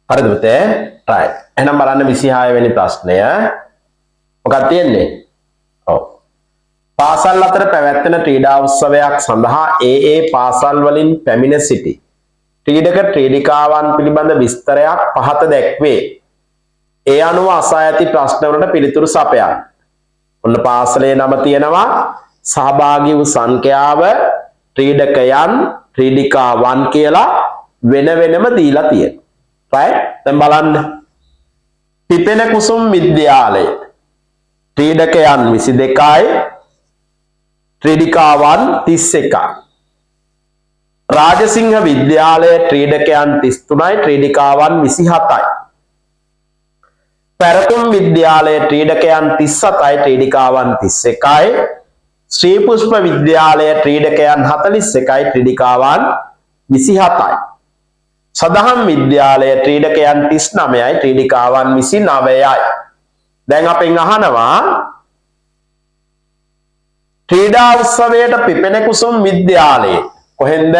හරිද පුතේ? right. එහෙනම් බලන්න 26 වෙනි ප්‍රශ්නය. මොකක්ද තියෙන්නේ? ඔව්. පාසල් අතර පැවැත්වෙන ක්‍රීඩා උත්සවයක් සඳහා ඒ පාසල් වලින් පැමිණ සිටි ක්‍රීඩක ක්‍රීඩිකාවන් පිළිබඳ විස්තරයක් පහත දැක්වේ. ඒ අනුව අසා ඇති ප්‍රශ්න වලට පිළිතුරු සපයන්න. ඔන්න පාසලේ නම තියෙනවා, සහභාගී වූ සංඛ්‍යාව, ක්‍රීඩකයන්, ක්‍රීඩිකාවන් කියලා වෙන වෙනම දීලා තියෙනවා. right? දැන් බලන්න. පිපෙන කුසුම් විද්‍යාලය ක්‍රීඩකයන් 22යි, ක්‍රීඩිකාවන් 31යි. රාජසිංහ විද්‍යාලය ක්‍රීඩකයන් 33යි, ක්‍රීඩිකාවන් 27යි. පැරකුම් විද්‍යාලය ක්‍රීඩකයන් 37යි, ක්‍රීඩිකාවන් 31යි. ශ්‍රී පුෂ්ප විද්‍යාලය ක්‍රීඩකයන් 41යි, ක්‍රීඩිකාවන් 27යි. සදහම් විද්‍යාලය ක්‍රීඩකයන් 39යි, ක්‍රීඩිකාවන් 29යි. දැන් අපෙන් අහනවා ක්‍රීඩා උත්සවයට පිපෙන කුසුම් විද්‍යාලයේ කොහෙන්ද?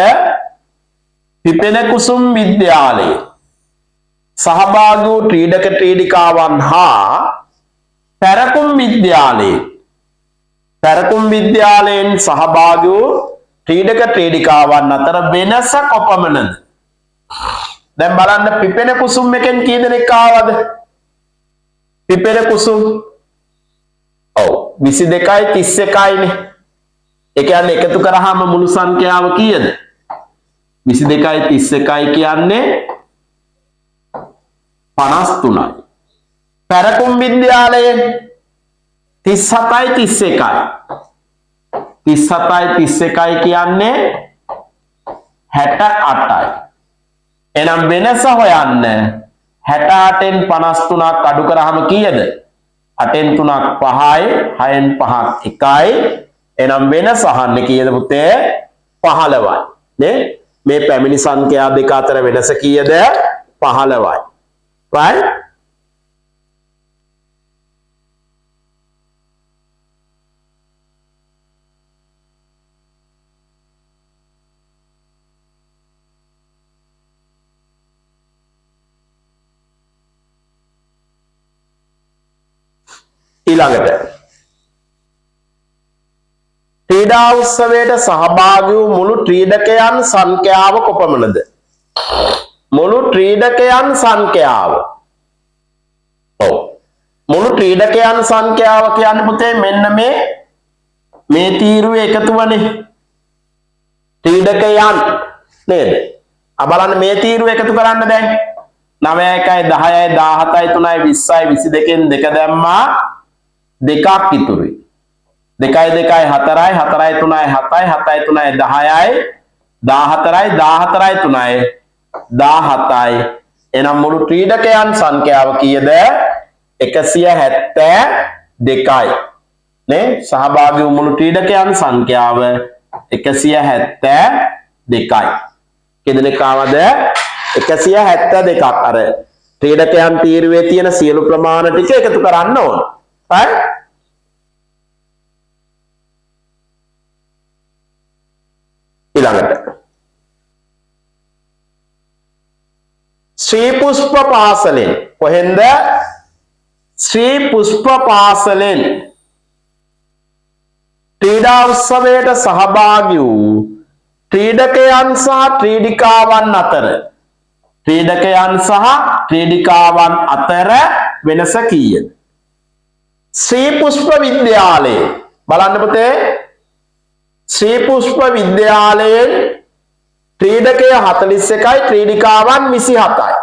පිපෙන කුසුම් විද්‍යාලයේ සහභාගී වූ ක්‍රීඩක ක්‍රීඩිකාවන් හා පැරකුම් විද්‍යාලයෙන් සහභාගී වූ ක්‍රීඩක ක්‍රීඩිකාවන් අතර වෙනස කොපමණද? දැන් බලන්න පිපෙන කුසුම් එකෙන් කී දෙනෙක් ආවද? පිපෙන කුසුම් 22යි 31යිනේ. ඒ කියන්නේ එකතු කරාම මුළු සංඛ්‍යාව කීයද? 22යි 31යි කියන්නේ 53යි. පැරකුම් විද්‍යාලයේ 37යි 31යි. 37යි 31යි කියන්නේ 68යි. එහෙනම් වෙනස හොයන්න. 68න් 53ක් අඩු කරාම කීයද? 8න් 3ක් 5යි, 6න් 5ක් 1යි. එහෙනම් වෙනස අහන්නේ කීයද පුතේ? 15යි. නේ? මේ පැමිණි සංඛ්‍යා දෙක අතර වෙනස කීයද? 15යි. right? ඊළඟට ක්‍රීඩා උත්සවයට සහභාගී වූ මුළු ක්‍රීඩකයන් සංඛ්‍යාව කොපමණද? මුළු ක්‍රීඩකයන් සංඛ්‍යාව. ඔව්. මුළු ක්‍රීඩකයන් සංඛ්‍යාව කියන්නේ පුතේ මෙන්න මේ තීරුවේ එකතුවනේ. ක්‍රීඩකයන් නේද? බලන්න මේ තීරුව එකතු කරන්න දැන්. 9යි 1යි 10යි 17යි 3යි 20යි 22න් 2 දැම්මා දෙකක් ඉතුරුයි. 2යි 2යි 4යි 4යි 3යි 7යි 7යි 3යි 10යි 14යි 14යි 3යි 17යි. එනම් මුළු ක්‍රීඩකයන් සංඛ්‍යාව කීයද? 172යි. නේ? සහභාගී වූ මුළු ක්‍රීඩකයන් සංඛ්‍යාව 172යි. කීදෙනෙක් ආවද? 172ක්. අර ක්‍රීඩකයන් තීරුවේ තියෙන සියලු ප්‍රමාණ ටික එකතු කරන්න ඕන. right? ඊළඟට ශ්‍රී පුෂ්ප පාසලෙන් කොහෙන්ද? ශ්‍රී පුෂ්ප පාසලෙන් ක්‍රීඩා උත්සවයට සහභාගී වූ ක්‍රීඩකයන් සහ ක්‍රීඩිකාවන් අතර වෙනස කීයද? ශ්‍රී පුෂ්ප විද්‍යාලයේ බලන්න පුතේ, ශ්‍රී පුෂ්ප විද්‍යාලයෙන් ක්‍රීඩකය 41යි, ක්‍රීඩිකාවන් 27යි.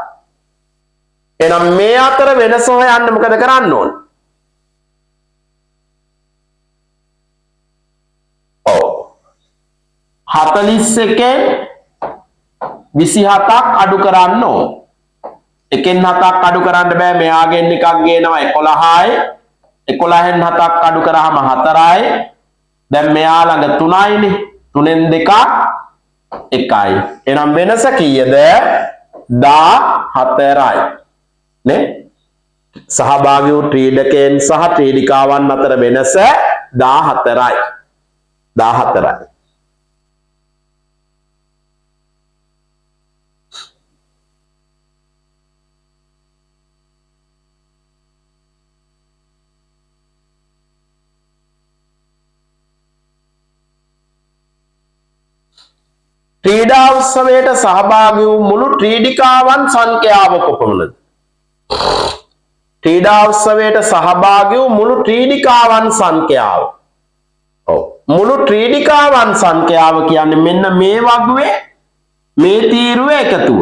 එහෙනම් මේ අතර වෙනස හොයන්න මොකද කරන්න ඕන? ඔව්. 41න් 27ක් අඩු කරන්න ඕන. එකෙන් 7ක් අඩු කරන්න බෑ. මෙයාගෙන් එකක් ගේනවා 11යි. 11න් 7ක් අඩු කරාම 4යි. දැන් මෙයා ළඟ 3යිනේ. 3න් 2ක් 1යි. එහෙනම් වෙනස කීයද? 14යි. නේ? සහභාගී වූ ක්‍රීඩකයන් සහ ක්‍රීඩිකාවන් අතර වෙනස 14යි. 14යි. ක්‍රීඩා උත්සවයට සහභාගී වූ මුළු ක්‍රීඩිකාවන් සංඛ්‍යාව කොපමණද? ක්‍රීඩා උත්සවයට සහභාගී වූ මුළු ක්‍රීඩිකාවන් සංඛ්‍යාව. ඔව්. මුළු ක්‍රීඩිකාවන් සංඛ්‍යාව කියන්නේ මෙන්න මේ වගුවේ මේ තීරුවේ එකතුව.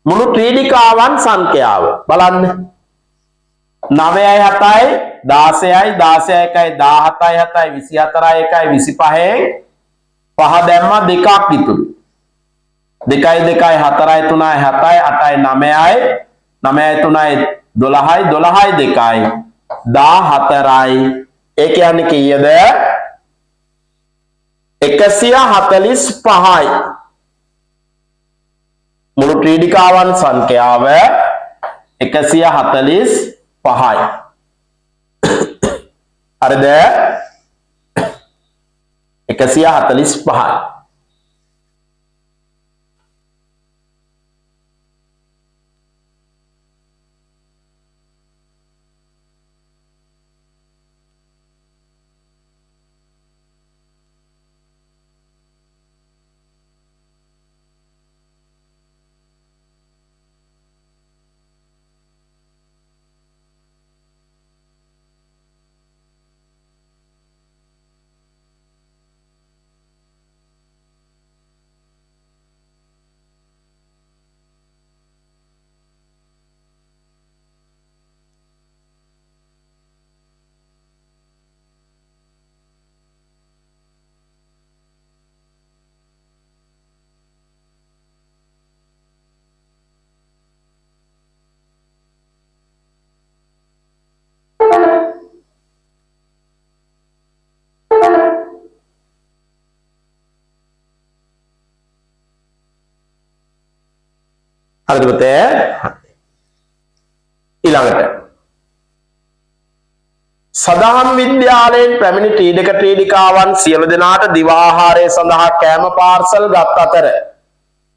මුළු ක්‍රීඩිකාවන් සංඛ්‍යාව බලන්න. 9යි 7යි 16යි 16යි 1යි 17යි 7යි 24යි 1යි 25යි පහ දැම්මා දෙකක් ඉතුරු. 2යි 2යි 4යි 3යි 7යි 8යි 9යි 9යි 3යි 12යි 12යි 2යි 14යි. ඒ කියන්නේ කීයද? 145යි. මුළු ක්‍රීඩිකාවන් සංඛ්‍යාව 145යි. හරිද? 145යි. හරිද පුතේ? ඊළඟට සදහම් විද්‍යාලයෙන් පැමිණි ක්‍රීඩක ක්‍රීඩිකාවන් සියලු දෙනාට දිවා ආහාරය සඳහා කෑම පාර්සල් ගත් අතර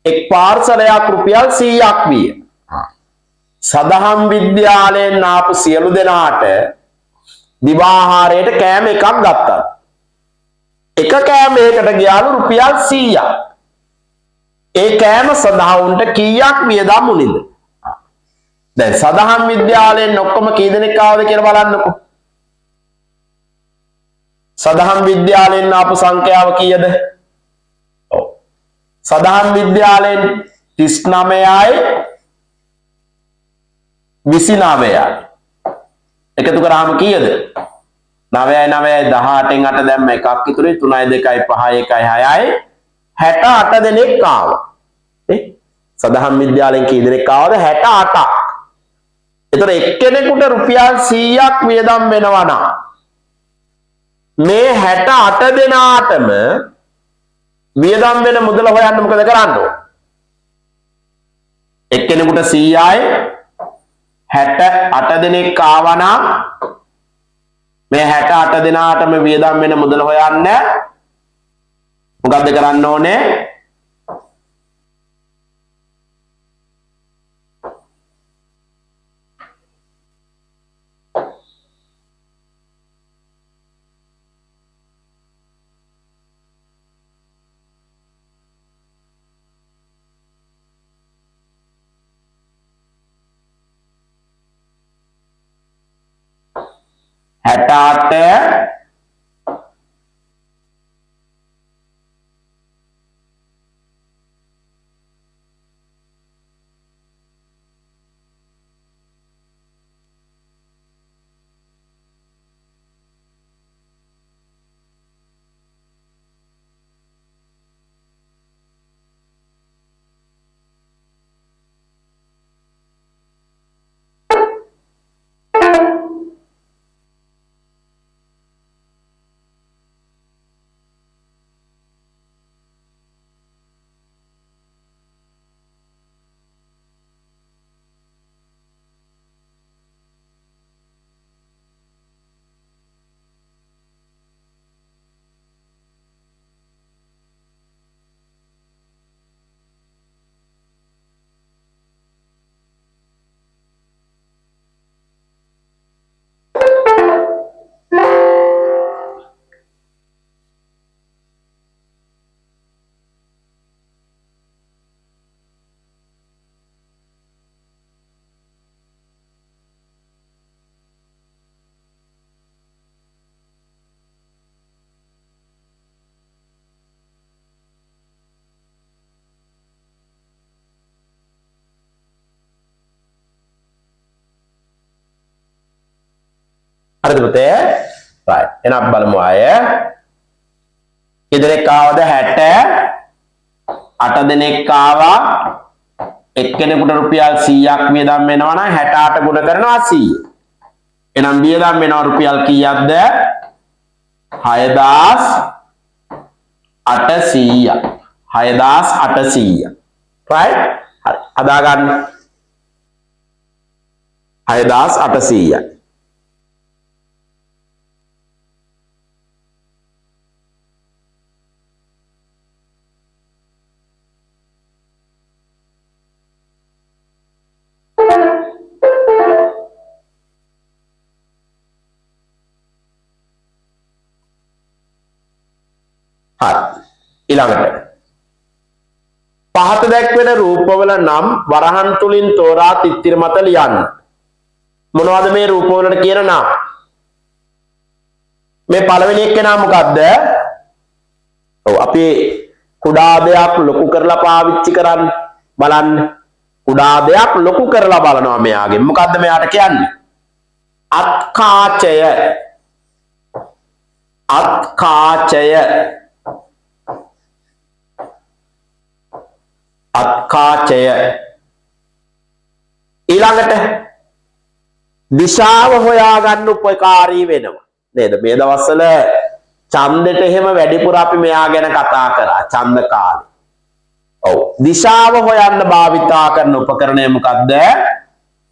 එක් පාර්සලයක් රුපියල් 100ක් විය. සදහම් විද්‍යාලයෙන් ආපු සියලු දෙනාට දිවා ආහාරයට කෑම එකක් ගත්තා. එක කෑමයකට ගියාලු රුපියල් 100ක්. ඒ කෑම සඳහා උන්ට කීයක් වියදම් වුණේද? දැන් සදහම් විද්‍යාලයෙන් ඔක්කොම කී දෙනෙක් ආවද කියලා බලන්නකෝ. සදහම් විද්‍යාලයෙන් ආපු සංඛ්‍යාව කීයද? ඔව්. සදහම් විද්‍යාලයෙන් 39යි 29යි. එකතු කරාම කීයද? 9යි 9යි 18න් 8 දැම්ම එකක් ඉතුරුයි 3යි 2යි 5යි 1යි 6යි 68 දෙනෙක් ආවා. සදහම් විද්‍යාලයෙන් කී දෙනෙක් ආවද? 68ක්. ඒතර එක්කෙනෙකුට රුපියල් 100ක් වියදම් වෙනවා නම් මේ 68 දෙනාටම වියදම් වෙන මුදල හොයන්න මොකද කරන්න ඕන? එක්කෙනෙකුට 100යි 68 දෙනෙක් ආවා නම් මේ 68 දෙනාටම වියදම් වෙන මුදල හොයන්න මොකද්ද කරන්න ඕනේ? හරිද පුතේ? right. එහෙනම් බලමු අය. කීදෙනෙක් ආවද? 68 දෙනෙක් ආවා. එක්කෙනෙකුට රුපියල් 100ක් වියදම් වෙනවා නම් 68 ගුණ කරනවා 100. එහෙනම් වියදම් වෙනවා රුපියල් කීයක්ද? 6800ක්. 6800. right? හරි. හදා ගන්න. 6800ක්. හරි. ඊළඟට පහත දැක්වෙන රූපවල නම් වරහන් තුලින් තෝරා තිත්තිර මත ලියන්න. මොනවද මේ රූපවලට කියන නම? මේ පළවෙනි එක්කෙනා මොකද්ද? ඔව් අපි කුඩා දෙයක් ලොකු කරලා පාවිච්චි කරන්න බලන්න. කුඩා දෙයක් ලොකු කරලා බලනවා මෙයාගෙන්. මොකද්ද මෙයාට කියන්නේ? අත්කාචය. අත්කාචය. අත්කාචය. ඊළඟට දිශාව හොයාගන්න උපකාරී වෙනවා නේද? මේ දවස්වල ඡන්දෙට එහෙම වැඩිපුර අපි මෙයා ගැන කතා කරා ඡන්ද කාලේ. ඔව් දිශාව හොයන්න භාවිතා කරන උපකරණය මොකද්ද?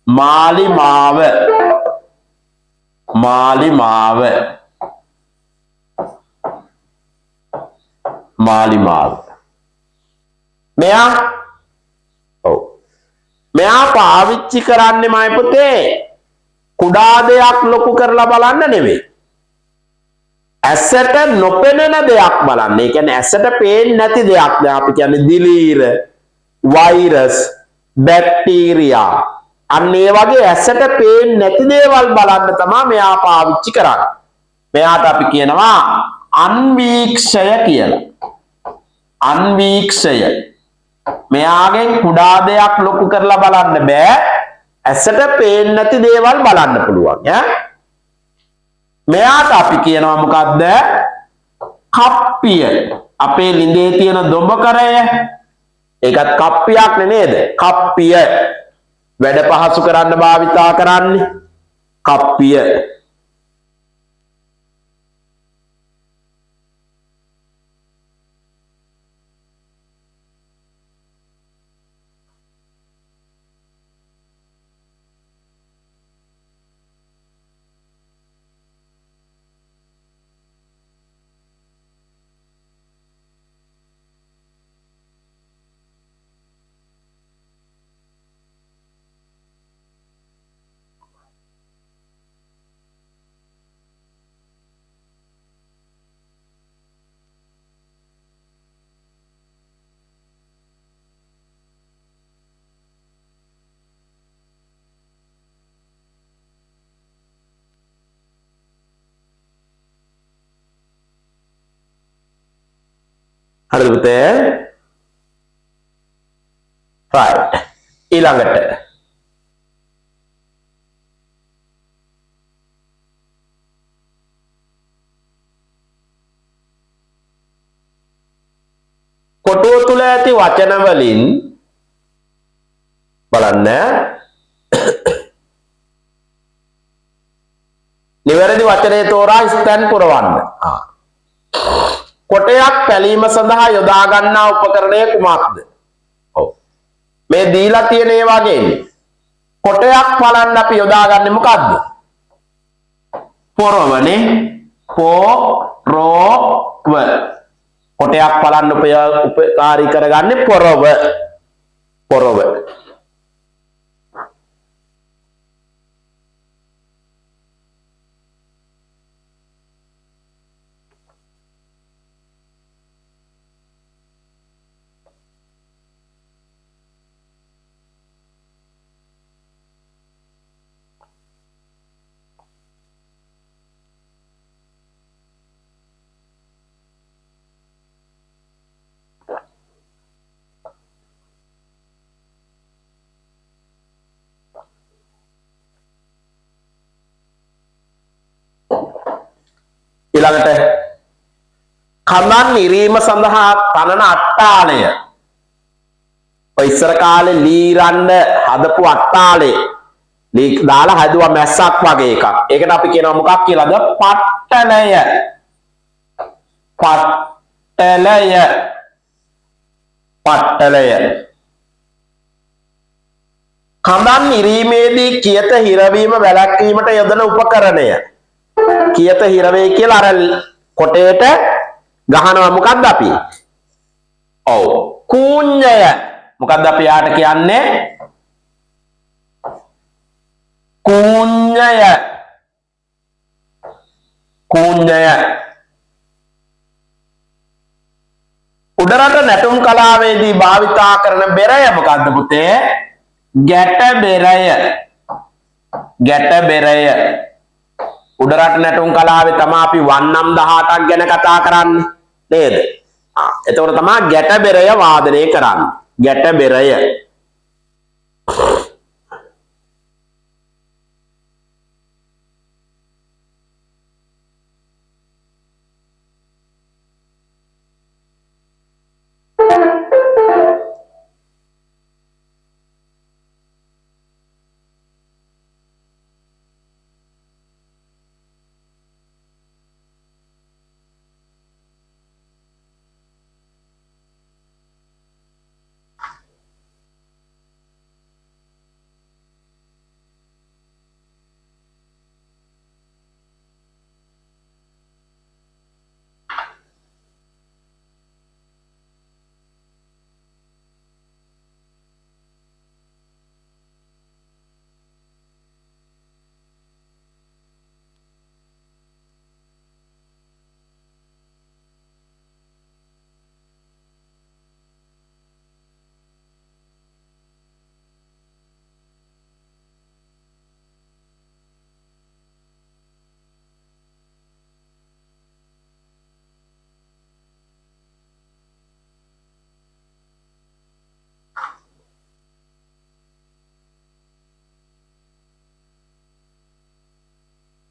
මාලිමාව. මාලිමාව. මාලිමාව. මෙයා ඔව් මෙයා පාවිච්චි කරන්නේ මයි පුතේ කුඩා දෙයක් ලොකු කරලා බලන්න නෙවෙයි. ඇසට නොපෙනෙන දෙයක් බලන්න. ඒ කියන්නේ ඇසට පේන්නේ නැති දෙයක්. දැන් අපි කියන්නේ දිලීර, වෛරස්, බැක්ටීරියා. අන්න ඒ වගේ ඇසට පේන්නේ නැති දේවල් බලන්න තමයි මෙයා පාවිච්චි කරන්නේ. මෙයාට අපි කියනවා අන්වීක්ෂය කියලා. අන්වීක්ෂය. මෙයාගෙන් කුඩා දෙයක් ලොකු කරලා බලන්න බෑ. ඇසට පේන්නේ නැති දේවල් බලන්න පුළුවන්. මෙයාට අපි කියනවා මොකද්ද? කප්පිය. අපේ ළිඳේ තියෙන දොඹකරය. ඒකත් කප්පියක් නේද? කප්පිය. වැඩ පහසු කරන්න භාවිතා කරන්නේ කප්පිය. හරිද පුතේ? right. ඊළඟට කොටුව තුල ඇති වචන වලින් බලන්න නිවැරදි වචනේ තෝරා ස්ථන් පුරවන්න. කොටයක් පැලීම සඳහා යොදා ගන්නා උපකරණය කුමක්ද? ඔව්. මේ දීලා තියෙන ඒ වගේ කොටයක් බලන්න අපි යොදාගන්නේ මොකද්ද? පොරවනේ. පොරව. කොටයක් බලන්න උපකාරී කරගන්නේ පොරව. පොරව. ඊළඟට කඳන් නිරීම සඳහා තනන අට්ටාලය. ඔය ඉස්සර කාලේ ලීරන්න හදපු අට්ටාලේ ලී දාලා හදුවා මැස්සක් වගේ එකක්. ඒකට අපි කියනවා මොකක් කියලාද? පට්ටලය. පට්ටලය. පට්ටලය. කඳන් නිරීමේදී කියත හිරවීම වැළැක්වීමට යොදන උපකරණය. කියත හිරවේ කියලා අර කොටේට ගහනවා මොකක්ද අපි? ඔව් කූඤ්ඤය. මොකක්ද අපි යාට කියන්නේ? කූඤ්ඤය. කූඤ්ඤය. උඩරට නැටුම් කලාවේදී භාවිතා කරන බෙරය මොකක්ද පුතේ? ගැට බෙරය. ගැට බෙරය. උඩරට නැටුම් කලාවේ තමයි අපි වන්නම් 18ක් ගැන කතා කරන්නේ නේද? එතකොට තමයි ගැට බෙරය වාදනය කරන්නේ. ගැට බෙරය.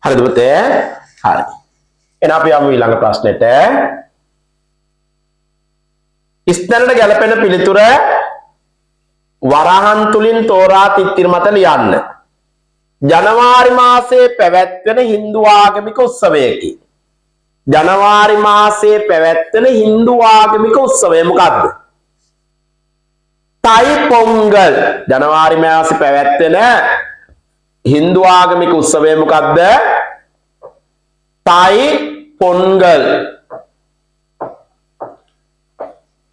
හරිද පුතේ? හරි. එහෙනම් අපි යමු ඊළඟ ප්‍රශ්නෙට. ඉස්තැනට ගැලපෙන පිළිතුර වරහන් තුලින් තෝරා තිත්තිර මත ලියන්න. ජනවාරි මාසයේ පැවැත්වෙන හින්දු ආගමික උත්සවයකි. ජනවාරි මාසයේ පැවැත්වෙන හින්දු ආගමික උත්සවය මොකක්ද? තයි පොංගල්. ජනවාරි මාසයේ පැවැත්වෙන හින්දු ආගමික උත්සවය මොකක්ද? තයි පොංගල්.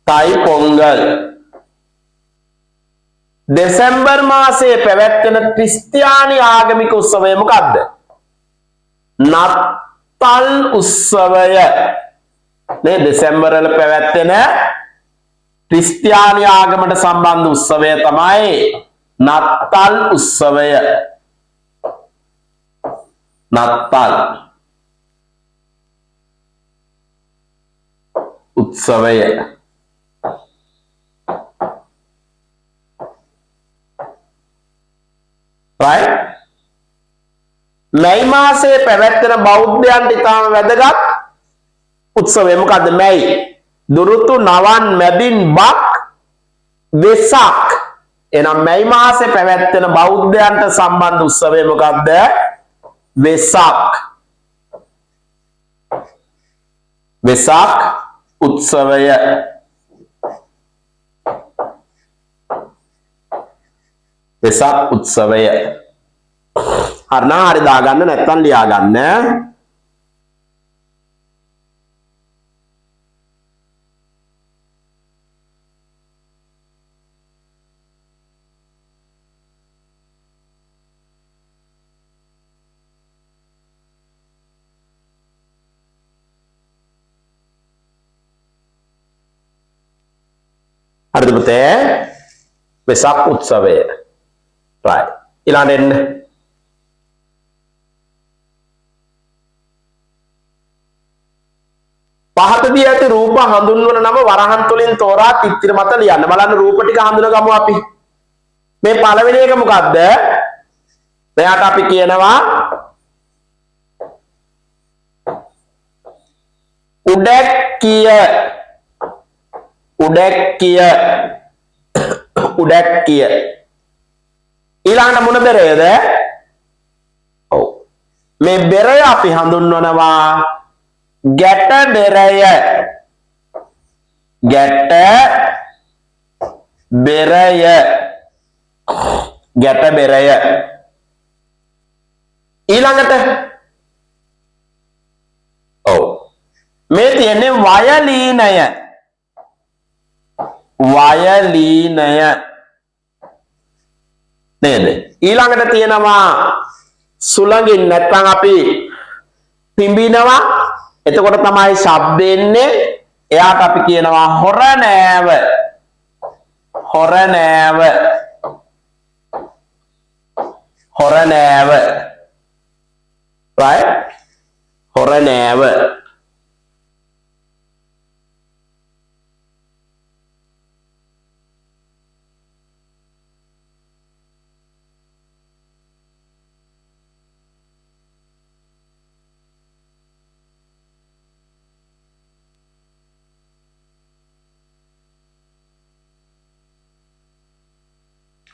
තයි පොංගල්. දෙසැම්බර් මාසයේ පැවැත්වෙන ක්‍රිස්තියානි ආගමික උත්සවය මොකක්ද? නත්තල් උත්සවය. නේ දෙසැම්බර් වල පැවැත්වෙන ක්‍රිස්තියානි ආගමට සම්බන්ධ උත්සවය තමයි නත්තල් උත්සවය. නත්තල් උත්සවය. right? මැයි මාසයේ පැවැත්වෙන බෞද්ධයන්ට ඉතාම වැදගත් උත්සවය මොකද්ද? මැයි. දුරුතු නවන් මැදින් බක් වෙසක්. එහෙනම් මැයි මාසයේ පැවැත්වෙන බෞද්ධයන්ට සම්බන්ධ උත්සවය මොකද්ද? වෙසක්. වෙසක් උත්සවය. වෙසක් උත්සවය. හරිනා හරි දාගන්න නැත්නම් ලියාගන්න. හරිද පුතේ? වෙසක් උත්සවය. right. ඊළඟට එන්න. පහතදී ඇති රූප හඳුන්වන නම වරහන් තුලින් තෝරා තිත්තිර මත ලියන්න. බලන්න රූප ටික හඳුනගමු අපි. මේ පළවෙනි එක මොකද්ද? මෙයාට අපි කියනවා උඩැක්කිය උඩැක්කිය උඩැක්කිය ඊළඟට මොන බෙරයද? ඔව් මේ බෙරය අපි හඳුන්වනවා ගැට බෙරය. ගැට බෙරය ගැට බෙරය. ඊළඟට ඔව් මේ තියෙන්නේ වයලීනය. වයලීනය නේද? ඊළඟට තියෙනවා සුළඟින් නැත්නම් අපි පිඹිනවා. එතකොට තමයි ශබ්ද එන්නේ. එයාට අපි කියනවා හොරනෑව. හොරනෑව. හොරනෑව. right? හොරනෑව.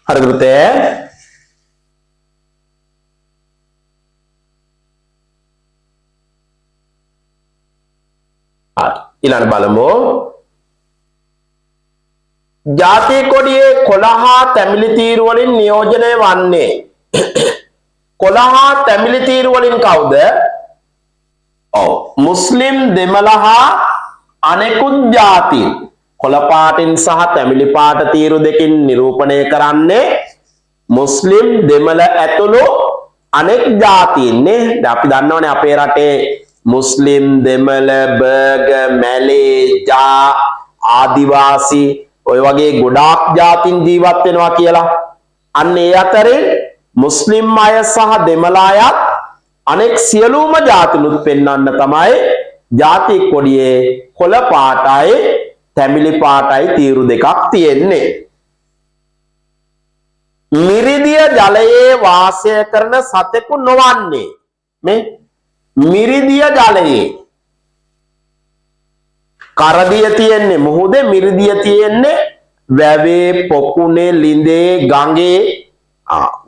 හරිද පුතේ? ඊළඟ බලමු. ජාතික කොඩියේ කොළ හා තැඹිලි තීරු වලින් නියෝජනය වන්නේ. කොළ හා තැඹිලි තීරු වලින් කවුද? ඔව් මුස්ලිම් දෙමළ හා අනෙකුත් ජාතීන්. කොළ පාටින් සහ තැඹිලි පාට තීරු දෙකින් නිරූපණය කරන්නේ මුස්ලිම් දෙමළ ඇතුළු අනෙක් ජාතීන් නේ. දැන් අපි දන්නවනේ අපේ රටේ මුස්ලිම් දෙමළ බර්ග මැලේ ජා ආදිවාසී ඔය වගේ ගොඩාක් ජාතීන් ජීවත් වෙනවා කියලා. අන්න ඒ අතරේ මුස්ලිම් අය සහ දෙමළ අයත් අනෙක් සියලුම ජාතිනුත් පෙන්වන්න තමයි ජාතික කොඩියේ කොළ පාටයි තැඹිලි පාටයි තීරු දෙකක් තියෙන්නේ. මිරිදිය ජලයේ වාසය කරන සතෙකු නොවන්නේ. මේ මිරිදිය ජලයේ කරදිය තියෙන්නේ මුහුදේ, මිරිදිය තියෙන්නේ වැවේ, පොකුණේ, ලිඳේ, ගඟේ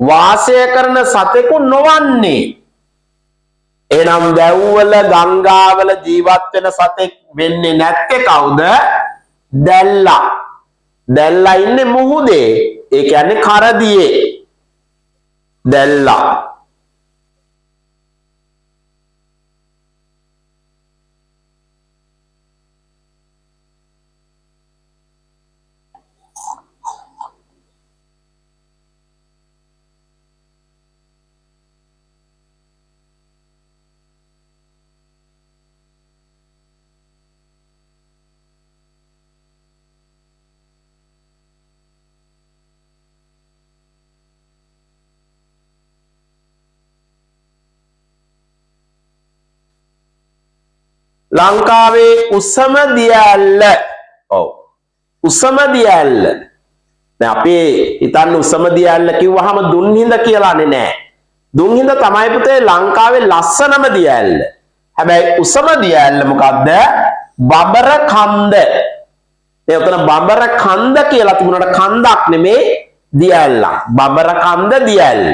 වාසය කරන සතෙකු නොවන්නේ. එනම් වැව්වල ගංගාවල ජීවත් වෙන සතෙක් වෙන්නේ නැත්තේ කවුද? දැල්ලා. දැල්ලා ඉන්නේ මුහුදේ. ඒ කියන්නේ කරදියේ. දැල්ලා. ලංකාවේ උසම දිය ඇල්ල. ඔව් උසම දිය ඇල්ල. දැන් අපි හිතන්නේ උසම දිය ඇල්ල කිව්වහම දුන්හිඳ කියලානේ නෑ. දුන්හිඳ තමයි පුතේ ලංකාවේ ලස්සනම දිය ඇල්ල. හැබැයි උසම දිය ඇල්ල මොකද්ද? බබර කන්ද. ඒ උතන බබර කන්ද කියලා තිබුණාට කන්දක් නෙමේ දිය ඇල්ල. බබර කන්ද දිය ඇල්ල.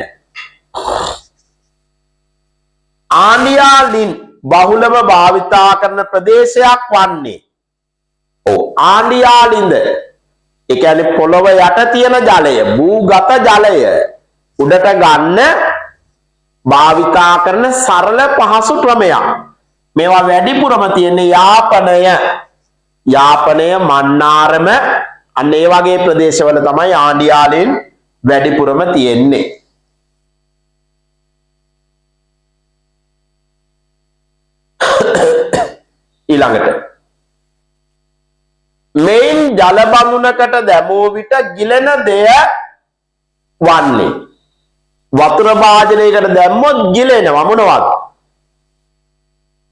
ආණ්ඩියාලින් බහුලව භාවිතා කරන ප්‍රදේශයක් වන්නේ. ඔව් ආණ්ඩියාලින්ද ඒ කියන්නේ පොළොව යට තියෙන ජලය, භූගත ජලය උඩට ගන්න භාවිතා කරන සරල පහසු ක්‍රමයක්. මේවා වැඩිපුරම තියෙන්නේ යාපනය. යාපනය, මන්නාරම අන්න ඒ වගේ ප්‍රදේශවල තමයි ආණ්ඩියාලින් වැඩිපුරම තියෙන්නේ. ඊළඟට මේන් ජල බඳුනකට දැමූ විට ගිලෙන දෙය වන්නේ. වතුර භාජනයකට දැම්මොත් ගිලෙනවා. මොනවද?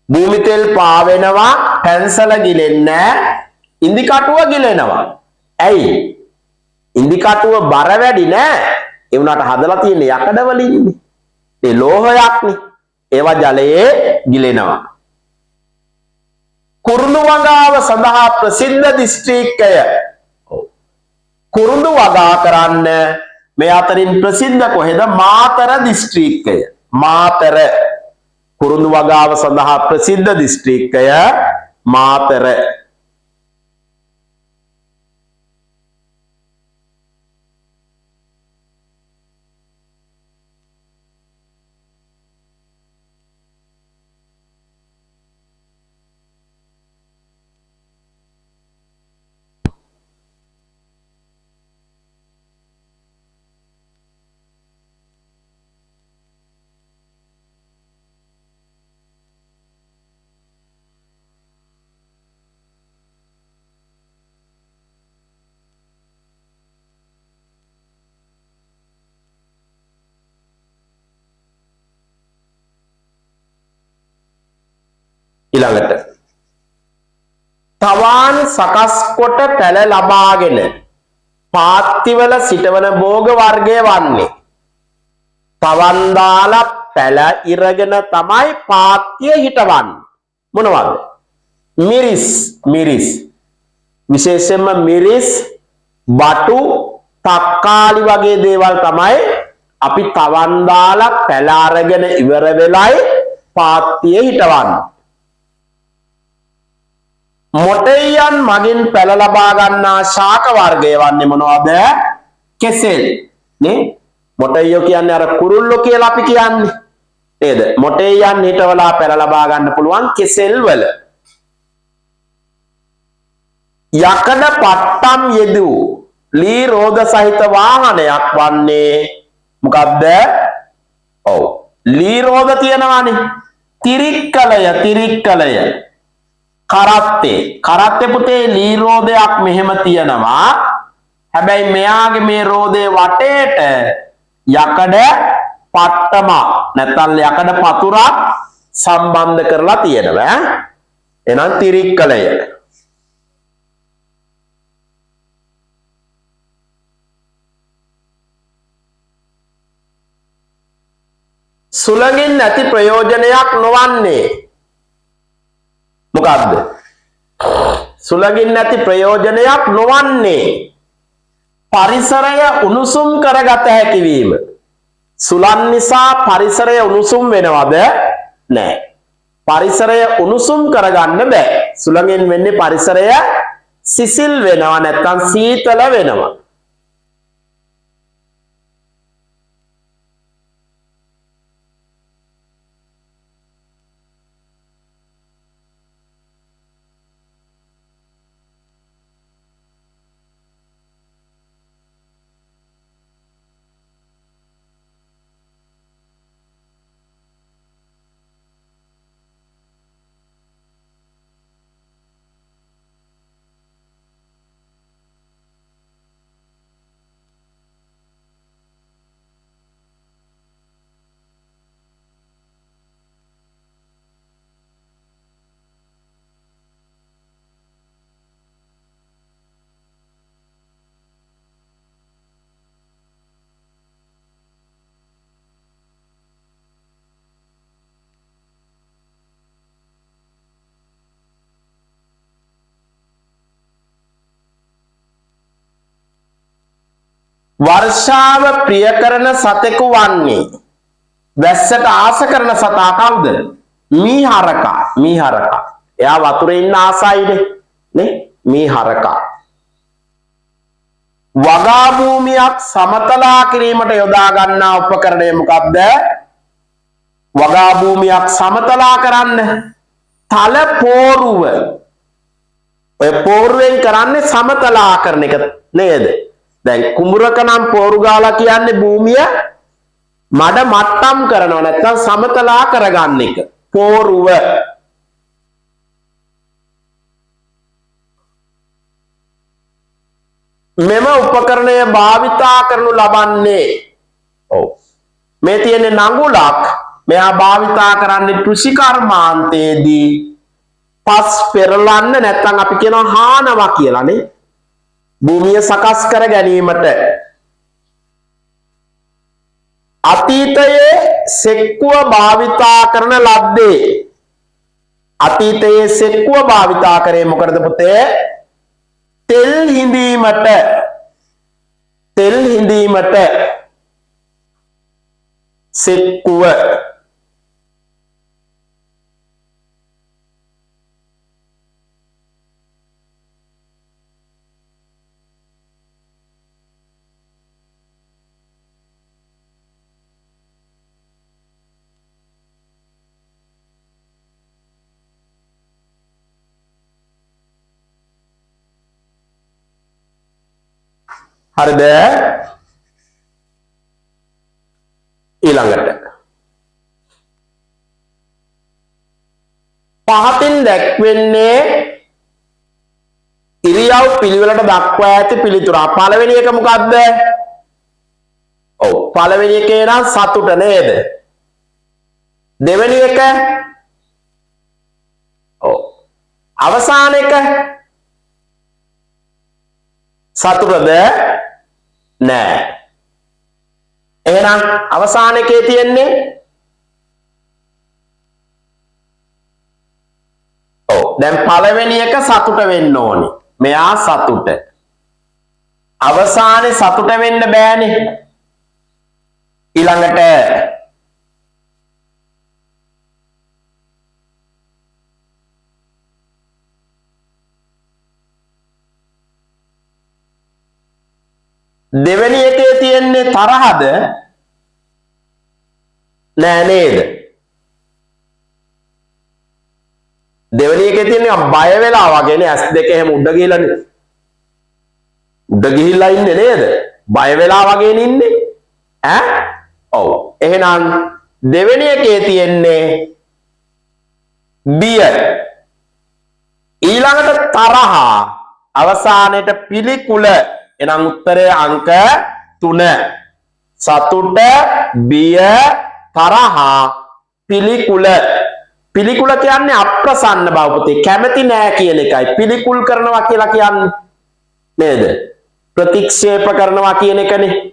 භූමි තෙල් පාවෙනවා, පැන්සල ගිලෙන්නේ නැහැ, ඉන්දි කටුව ගිලෙනවා. ඇයි? ඉන්දි කටුව බර වැඩි නෑ. ඒ උනාට හදලා තියෙන්නේ යකඩ වලින්නේ. ඒ ලෝහයක්නේ. ඒවා ජලයේ ගිලෙනවා. කුරුඳු වගාව සඳහා ප්‍රසිද්ධ දිස්ත්‍රික්කය. කුරුඳු වගා කරන්න මේ අතරින් ප්‍රසිද්ධ කොහෙද? මාතර දිස්ත්‍රික්කය. මාතර. කුරුඳු වගාව සඳහා ප්‍රසිද්ධ දිස්ත්‍රික්කය මාතර. ඊළඟට තවාන් සකස් කොට පැල ලබාගෙන පාත්තිවල සිටවන භෝග වර්ගය වන්නේ. තවන් දාලා පැල ඉරගෙන තමයි පාත්තිය හිටවන්නේ. මොනවද? මිරිස්. මිරිස් විශේෂයෙන්ම මිරිස්, බටු, තක්කාලි වගේ දේවල් තමයි අපි තවන් දාලා පැල අරගෙන ඉවර වෙලයි පාත්තිය හිටවන්නේ. මොටෙයන් මගින් පැල ලබා ගන්නා ශාක වර්ගය වන්නේ මොනවද? කෙසෙල්. නේ? මොටෙයෝ කියන්නේ අර කුරුල්ලෝ කියලා අපි කියන්නේ. නේද? මොටෙයන් හිටවලා පැල ලබා ගන්න පුළුවන් කෙසෙල් වල. යකඩ පට්ටම් යෙදූ ලී රෝද සහිත වාහනයක් වන්නේ මොකක්ද? ඔව්. ලී රෝද තියෙනවානේ. තිරික්කලය. තිරික්කලය. කරත්තේ. කරත්තේ පුතේ ලී රෝදයක් මෙහෙම තියෙනවා. හැබැයි මෙයාගේ මේ රෝදේ වටේට යකඩ පට්ටම නැත්නම් යකඩ පතුරක් සම්බන්ධ කරලා තියෙනවා. එහෙනම් තිරික්කලය. සුළඟින් නැති ප්‍රයෝජනයක් නොවන්නේ මොකක්ද? සුළඟින් නැති ප්‍රයෝජනයක් නොවන්නේ පරිසරය උණුසුම් කරගත හැකි වීම. සුළං නිසා පරිසරය උණුසුම් වෙනවද? නැහැ. පරිසරය උණුසුම් කරගන්න බෑ. සුළඟෙන් වෙන්නේ පරිසරය සිසිල් වෙනවා නැත්නම් සීතල වෙනවා. වර්ෂාව ප්‍රිය කරන සතෙකු වන්නේ වැස්සට ආස කරන සතා කවුද? මීහරකා. මීහරකා. එයා වතුරේ ඉන්න ආසයිනේ නේ? මීහරකා. වගා භූමියක් සමතලා කිරීමට යොදා ගන්නා උපකරණය මොකක්ද? වගා භූමියක් සමතලා කරන්න තල පෝරුව. ඔය පෝරුවෙන් කරන්නේ සමතලා කරන එක නේද? දැන් කුඹුරක නම් පෝරු ගාලා කියන්නේ භූමිය මඩ මට්ටම් කරනවා නැත්නම් සමතලා කරගන්න එක. පෝරුව. මෙම උපකරණය භාවිතා කරනු ලබන්නේ ඔව් මේ තියෙන නඟුලක් මෙයා භාවිතා කරන්නේ කෘෂි කර්මාන්තයේදී පස් පෙරලන්න නැත්නම් අපි කියනවා හානවා කියලානේ. භූමිය සකස් කර ගැනීමට අතීතයේ සෙක්කුව භාවිතා කරන ලද්දේ අතීතයේ සෙක්කුව භාවිතා කරේ මොකටද පුතේ? තෙල් හිඳීමට. තෙල් හිඳීමට සෙක්කුව. හරිද? ඊළඟට පහතින් දැක්වෙන්නේ ඉරියව් පිළිවෙලට දක්වා ඇති පිළිතුර. පළවෙනි එක මොකද්ද? ඔව් පළවෙනි එකේ නම් සතුට නේද? දෙවෙනි එක ඔව් අවසාන එක සතුටද නෑ. එහෙනම් අවසාන එකේ තියෙන්නේ ඔව් දැන් පළවෙනි එක සතුට වෙන්න ඕනේ. මෙයා සතුට. අවසානයේ සතුට වෙන්න බෑනේ. ඊළඟට දෙවෙනි එකේ තියෙන්නේ තරහද නෑ නේද? දෙවෙනි එකේ තියෙන්නේ බය වෙලා වගේනේ. ඇස් දෙක එහෙම උඩ ගිහලානේ. උඩ ගිහිල්ලා ඉන්නේ නේද? බය වෙලා වගේනේ ඉන්නේ. ඈ? ඔව්. එහෙනම් දෙවෙනි එකේ තියෙන්නේ බිය. ඊළඟට තරහ. අවසානයේට පිළිකුල. එහෙනම් උත්තරය අංක 3. සතුට, බිය, තරහ, පිළිකුල. පිළිකුල කියන්නේ අප්‍රසන්න බව පුතේ. කැමති නෑ කියන එකයි. පිළිකුල් කරනවා කියලා කියන්නේ නේද? ප්‍රතික්ෂේප කරනවා කියන එකනේ.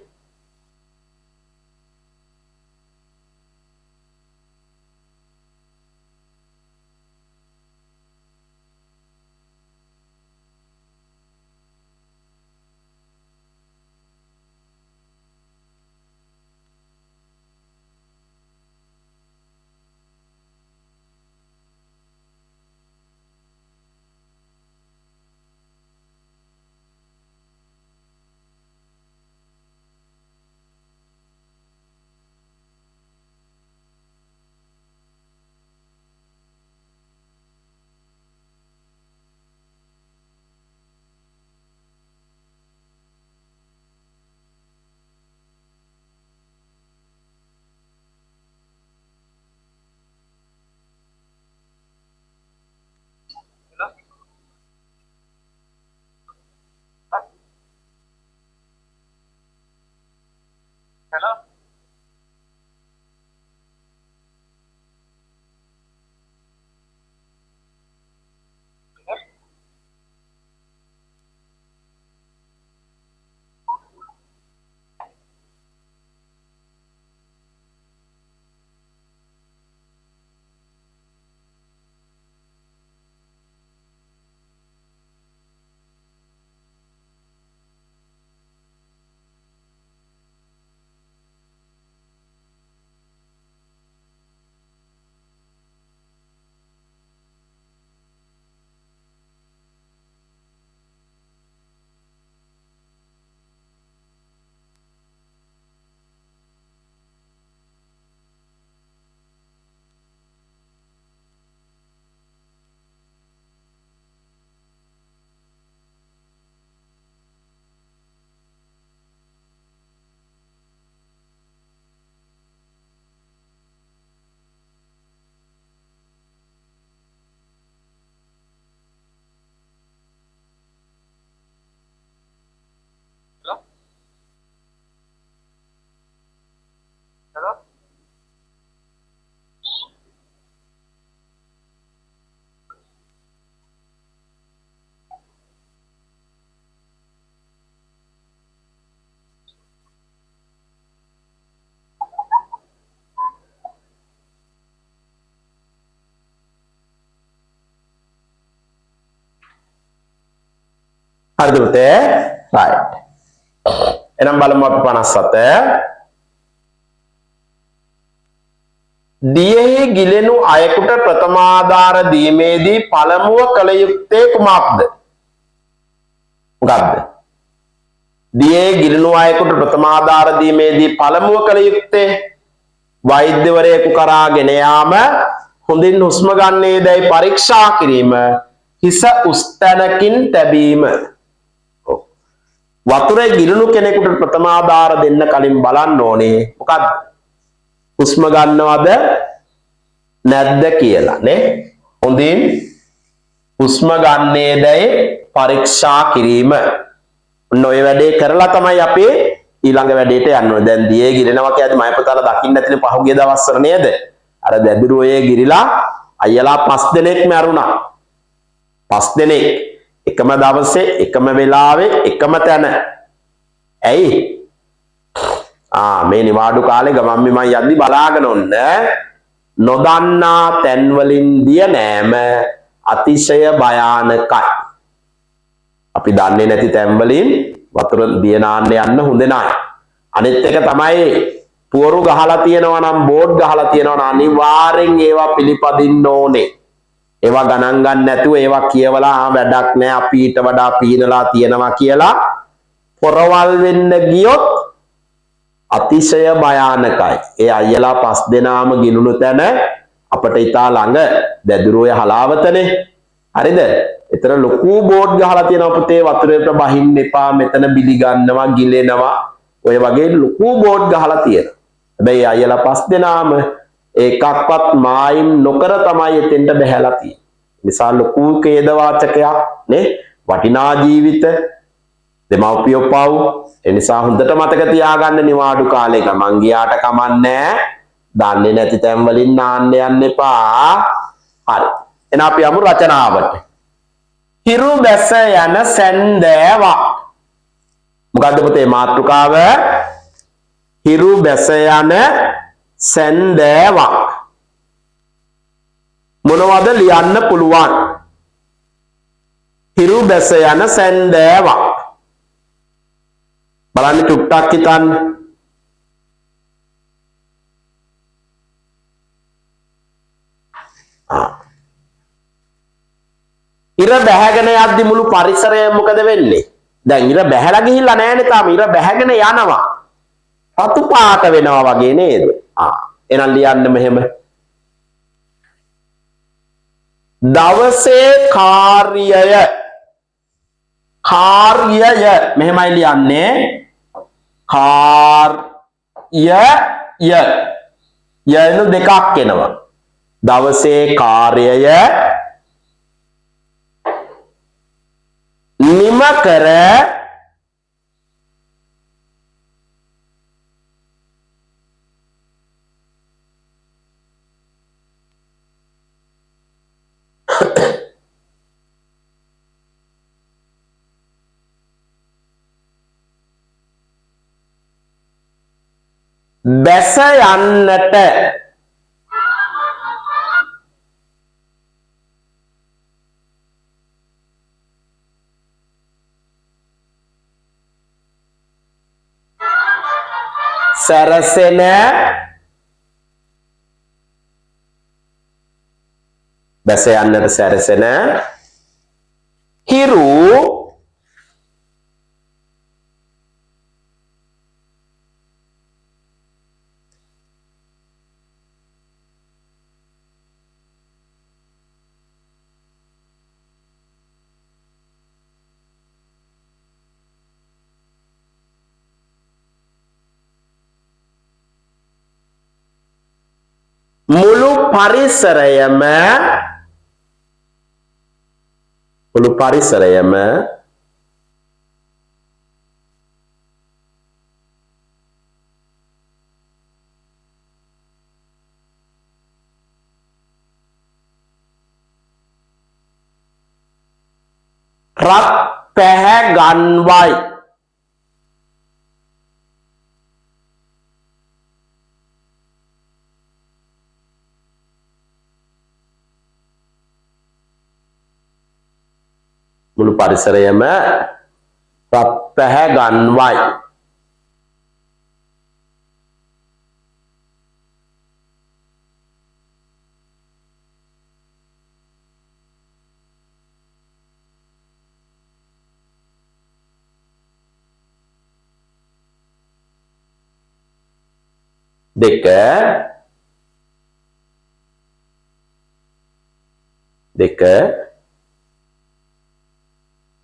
හරිද පුතේ? right. එහෙනම් බලමු අපි 57. දියෙහි ගිලෙනු අයෙකුට ප්‍රථමාධාර දීමේදී පළමුව කළ යුත්තේ කුමක්ද? මොකක්ද? දියෙහි ගිලෙනු අයෙකුට ප්‍රථමාධාර දීමේදී පළමුව කළ යුත්තේ වෛද්‍යවරයෙකු කරා ගෙන යාම, හොඳින් හුස්ම ගන්නේදයි පරීක්ෂා කිරීම, හිස උස් තැනකින් තැබීම. වතුරේ ගිලුණු කෙනෙකුට ප්‍රථමාධාර දෙන්න කලින් බලන්න ඕනේ මොකක්ද? හුස්ම ගන්නවද නැද්ද කියලා නේ. හොඳින් හුස්ම ගන්නේදයි පරීක්ෂා කිරීම. ඔන්න ඔය වැඩේ කරලා තමයි අපි ඊළඟ වැඩේට යන්න ඕනේ. දැන් දියේ ගිරෙනවා කියද්දි මම පුතාලා දකින්න නැතිනේ පහුගිය දවස්වල නේද? අර දැදුරුවේ ගිරිලා අයියලා 5 දෙනෙක් මැරුණා. 5 දෙනෙක් එකම දවසේ එකම වෙලාවේ එකම තැන. ඇයි? මේ නිවාඩු කාලේ ගමන් බිමන් යද්දි බලාගෙන ඔන්න නොදන්නා තැන් වලින් දිය නෑම අතිශය භයානකයි. අපි දන්නේ නැති තැන් වලින් වතුර දිය නාන්න යන්න හොඳ නෑ. අනිත් එක තමයි පුවරු ගහලා තියෙනවා නම් බෝඩ් ගහලා තියෙනවා නම් අනිවාර්යෙන් ඒවා පිළිපදින්න ඕනේ. ඒවා ගණන් ගන්න නැතුව ඒවා කියවලා වැඩක් නෑ අපි ඊට වඩා පීනලා තියෙනවා කියලා පොරවල් වෙන්න ගියොත් අතිශය භයානකයි. ඒ අයියලා 5 දෙනාම ගිනුණු තැන අපට ඉතා ළඟ දැදුරුවේ හලාවතනේ. හරිද? එතන ලොකු බෝඩ් ගහලා තියෙනවා පුතේ වතුරේට බහින්න එපා, මෙතන බිලි ගන්නවා, ගිලෙනවා. ඔය වගේ ලොකු බෝඩ් ගහලා තියෙනවා. හැබැයි අයියලා 5 දෙනාම ඒකක්වත් මායිම් නොකර තමයි එතෙන්ට බහැලා තියෙන්නේ. නිසා ලොකු ඛේදවාචකයක් නේ. වටිනා ජීවිත දෙමව්පියෝ පව්. ඒ නිසා හොඳට මතක තියාගන්න නිවාඩු කාලේ ගමන් ගියාට කමන්නේ. දන්නේ නැති තැන් වලින් නාන්න යන්න එපා. හරි. එහෙනම් අපි යමු රචනාවට. හිරු බැස යන සැන්දෑවක්. මොකද්ද පුතේ මාතෘකාව? හිරු බැස යන සැන්දෑවක්. මොනවද ලියන්න පුළුවන්? හිරු බැස යන සැන්දෑවක්. බලන්න චුට්ටක් හිතන්න. ඉර බැහැගෙන යද්දි මුළු පරිසරයම මොකද වෙන්නේ? දැන් ඉර බැහැලා ගිහිල්ලා නැහැනේ තාම. ඉර බැහැගෙන යනවා. රතු පාට වෙනවා වගේ නේද? එහෙනම් ලියන්න මෙහෙම. දවසේ කාර්යය. කාර්යය මෙහෙමයි ලියන්නේ. කාර්යය. යනු දෙකක් එනවා. දවසේ කාර්යය නිම කර බැස යන්නට සැරසෙන බැස යන්නට සැරසෙන හිරු මුළු පරිසරයම රත් පැහැ ගන්වයි. මුළු පරිසරයම ප්‍රත්‍යය ගන්වයි. දෙක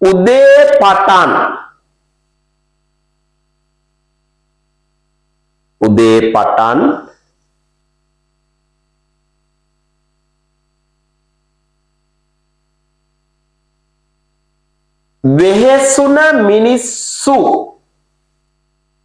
උදේ පටන්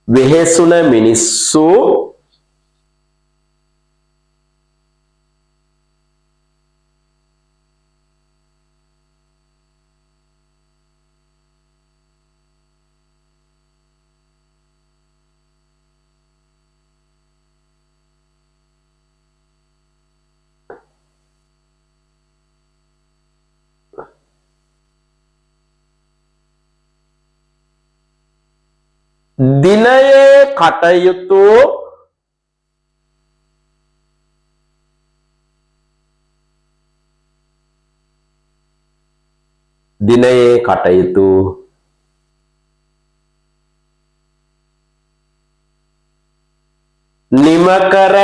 වෙහෙසුන මිනිස්සු දිනයේ කටයුතු නිම කර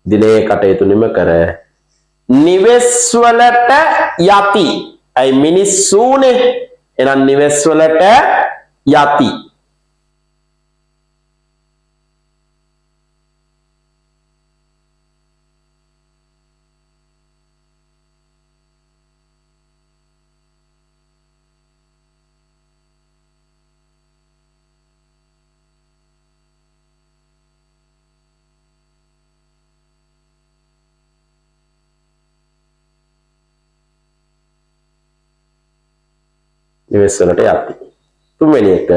දිනයේ කටයුතු නිම කර නිවෙස් වලට යති. අයි මිනිස්සුනේ එහෙනම් නිවෙස් වලට යති. නිවෙස් වලට යති. තුන්වෙනි එක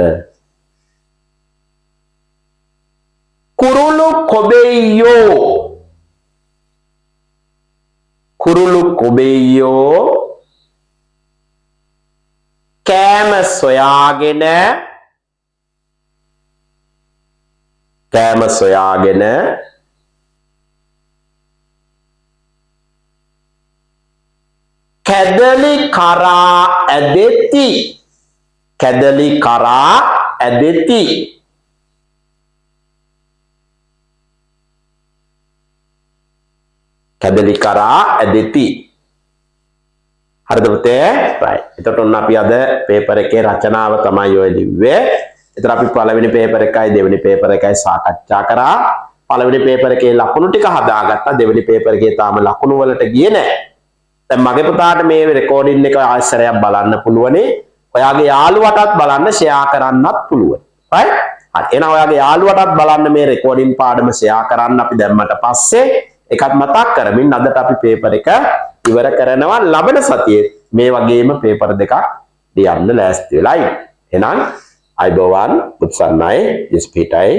කුරුළු කොබෙය්‍යෝ කෑම සොයාගෙන කැදලි කරා ඇදෙති. හරිද පුතේ? right. එතකොට ඔන්න අපි අද පේපර් එකේ රචනාව තමයි ඔය ලිව්වේ. එතකොට අපි පළවෙනි පේපර් එකයි දෙවෙනි පේපර් එකයි සාකච්ඡා කරා. පළවෙනි පේපර් එකේ ලකුණු ටික හදාගත්තා. දෙවෙනි පේපර් එකේ තාම ලකුණු වලට ගියේ නැහැ. දැන් මගේ පුතාට මේ රෙකෝඩින් එක ආයෙසරයක් බලන්න පුළුවනේ. ඔයාගේ යාළුවටත් බලන්න ෂෙයා කරන්නත් පුළුවන්. right? හරි. එහෙනම් ඔයාගේ යාළුවටත් බලන්න මේ රෙකෝඩින් පාඩම ෂෙයා කරන්න අපි දැම්මට පස්සේ එකත් මතක් කරමින් අදට අපි පේපර් එක ඉවර කරනවා. ලබන සතියේ මේ වගේම පේපර් දෙකක් ලියන්න ලෑස්ති වෙලා ඉන්න. එහෙනම් අයිබෝවන් උත්සන්නයි ඉස්පිටයි